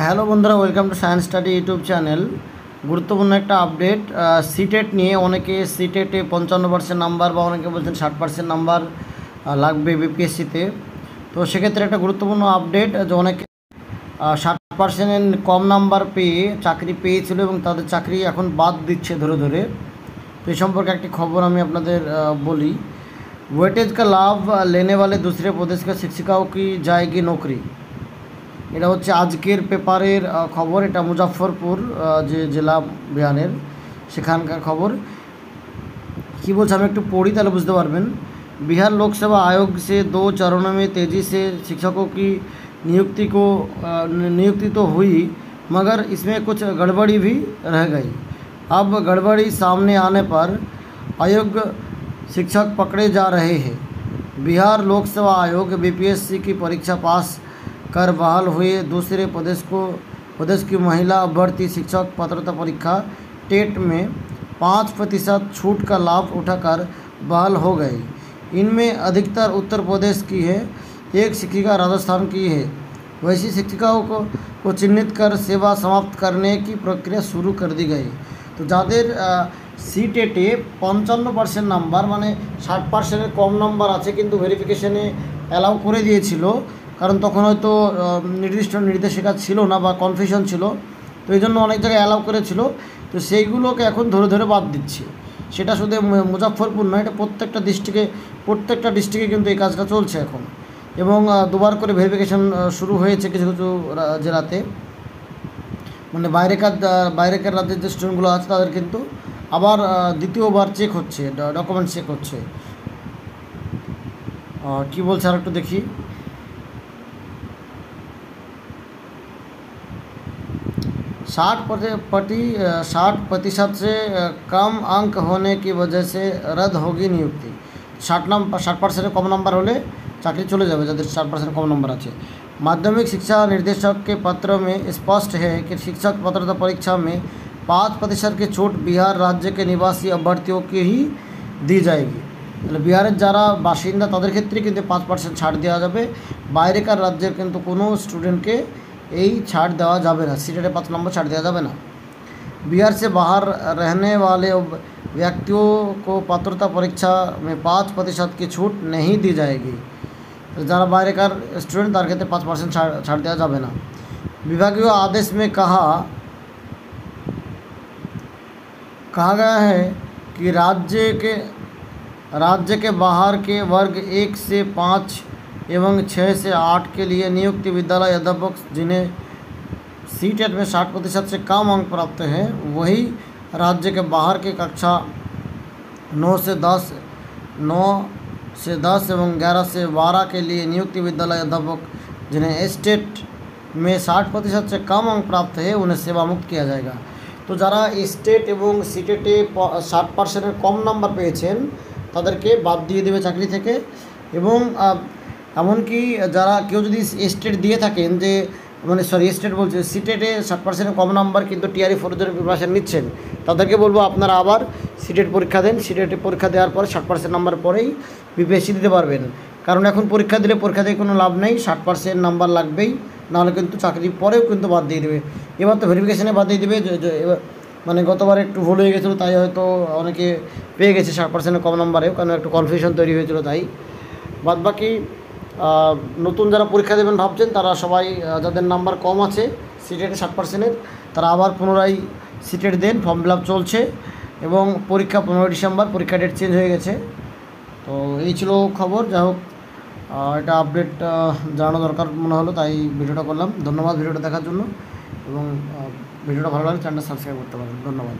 Hello বন্ধুরা, welcome to science study YouTube channel. গুরুত্বপূর্ণ একটা আপডেট সিটেট নিয়ে। অনেকে সিটেটে 55% নাম্বার বা অনেকে বলছেন 60% নাম্বার লাগবে বিপিএসসিতে। তো সেক্ষেত্রে একটা গুরুত্বপূর্ণ আপডেট যে অনেকে 60% কম নাম্বার পেয়ে চাকরি পেয়েছিল এবং তাদের চাকরি এখন বাদ দিচ্ছে ধরে ধরে। তো এই সম্পর্কে একটি খবর আমি আপনাদের বলি। वेटेज का लाभ लेने वाले दूसरे प्रदेश के शिक्षिकाओं की जाएगी नौकरी। এটা হচ্ছে আজকের পেপারের খবর। এটা মুজাফফরপুর যে জেলা বিহারের সেখানকার খবর। কি বলছে আমি একটু পড়ি তাহলে বুঝতে পারবেন। बिहार लोक सेवा आयोग से 2 चरणों में तेज़ी से शिक्षकों की नियुक्ति तो हुई, मगर इसमें कुछ गड़बड़ी भी रह गई। अब गड़बड़ी सामने आने पर अयोग्य शिक्षक पकड़े जा रहे हैं। बिहार लोक सेवा आयोग बीपीएससी की परीक्षा पास कर बहाल हुए दूसरे प्रदेश की महिला अभ्यर्थी शिक्षक पात्रता परीक्षा टेट में 5% छूट का लाभ उठाकर बहाल हो गए। इनमें अधिकतर उत्तर प्रदेश की है, एक शिक्षिका राजस्थान की है। वैसी शिक्षिकाओं को चिन्हित कर सेवा समाप्त करने की प्रक्रिया शुरू कर दी गई। तो যাদের সিটেটে 55% নাম্বার মানে 60%-এর কম নাম্বার আছে কিন্তু ভেরিফিকেশনে অ্যালাউ করে দিয়েছিল, কারণ তখন হয়তো নির্দিষ্ট নির্দেশিকা ছিল না বা কনফিউশন ছিল, তো এই জন্য অনেক জায়গায় অ্যালাউ করেছিল। তো সেইগুলোকে এখন ধরে ধরে বাদ দিচ্ছে। সেটা শুধু মুজাফফরপুর নয়, এটা প্রত্যেকটা ডিস্ট্রিক্টে কিন্তু এই কাজটা চলছে এখন। এবং দুবার করে ভেরিফিকেশন শুরু হয়েছে কিছু কিছু জেলাতে, মানে বাইরেকার রাজ্যের যে স্টুডেন্টগুলো আছে তাদের কিন্তু আবার দ্বিতীয়বার চেক হচ্ছে, ডকুমেন্ট চেক হচ্ছে। কী বলছে আর একটু দেখি। 60% से कम अंक होने की वजह से रद्द होगी नियुक्ति। 60% कम नंबर होले चाकरी चले जाए যাদের 60% कम नंबर আছে। माध्यमिक शिक्षा निर्देशक के पत्र में स्पष्ट है कि शिक्षक पात्रता परीक्षा में 5% की छूट बिहार राज्य के निवासी अभ्यर्थियों की ही दी जाएगी। তাহলে বিহারের যারা বাসিন্দা তাদের ক্ষেত্রে কিন্তু 5% ছাড় দেওয়া যাবে, বাইরেকার রাজ্যের কিন্তু কোনো স্টুডেন্টকে এই ছাড় দেওয়া যাবে না, সিটেটে 5 নম্বর ছাড় দেওয়া যাবে না। बिहार से बाहर रहने वाले व्यक्तियों को पात्रता परीक्षा में 5% की छूट नहीं दी जाएगी। तो যারা বাইরেকার স্টুডেন্ট তার ক্ষেত্রে 5% ছাড় দেওয়া যাবে না। विभागीय आदेश में कहा गया है कि राज्य के बाहर के वर्ग 1 से 5 एवं 6 से 8 के लिए नियुक्त विद्यालय अध्यापक जिन्हें सीटेट में 60% से कम अंक प्राप्त हैं, वही राज्य के बाहर की कक्षा 9 से 10 एवं 11 से 12 के लिए नियुक्त विद्यालय अध्यापक जिन्हें स्टेट में 60% से कम अंक प्राप्त है उन्हें सेवा मुक्त किया जाएगा। तो যারা স্টেট এবং সিটেটে 60%-এর কম নাম্বার পেয়েছেন তাদেরকে বাদ দিয়ে দেবে চাকরি থেকে। এবং এমনকি যারা কেউ যদি স্টেট দিয়ে থাকেন যে স্টেট বলছে সিটেটে 60%-এর কম নাম্বার কিন্তু টিআরই 4 জনের প্রিপারেশন নিচ্ছেন, তাদেরকে বলবো আপনারা আবার সিটেট পরীক্ষা দেন। সিটেটে পরীক্ষা দেওয়ার পরে 60% নাম্বার পরেই বিপিএসসি দিতে পারবেন, কারণ এখন পরীক্ষা দিয়ে কোনো লাভ নেই, 60% নাম্বার লাগবেই, নাহলে কিন্তু চাকরি পরেও কিন্তু বাদ দিয়ে দেবে। এবার তো ভেরিফিকেশানে বাদ দিয়ে দেবে, মানে গতবার একটু ভুল হয়ে গেছিলো তাই হয়তো অনেকে পেয়ে গেছে 60%-এর কম নাম্বারেও, কারণ একটু কনফিউশন তৈরি হয়েছিল। তাই বাদবাকি নতুন যারা পরীক্ষা দেবেন ভাবছেন তারা সবাই যাদের নাম্বার কম আছে সিটেটে 60%-এর তারা আবার পুনরায় সিটেট দেন। ফর্ম ফিল আপ চলছে এবং পরীক্ষা 15 ডিসেম্বর, পরীক্ষা ডেট চেঞ্জ হয়ে গেছে। তো এই ছিল খবর। যাই হোক, এটা আপডেট জানানো দরকার মনে হলো, তাই ভিডিওটা করলাম। ধন্যবাদ ভিডিওটা দেখার জন্য, এবং ভিডিওটা ভালো লাগলে চ্যানেলটা সাবস্ক্রাইব করতে পারেন। ধন্যবাদ।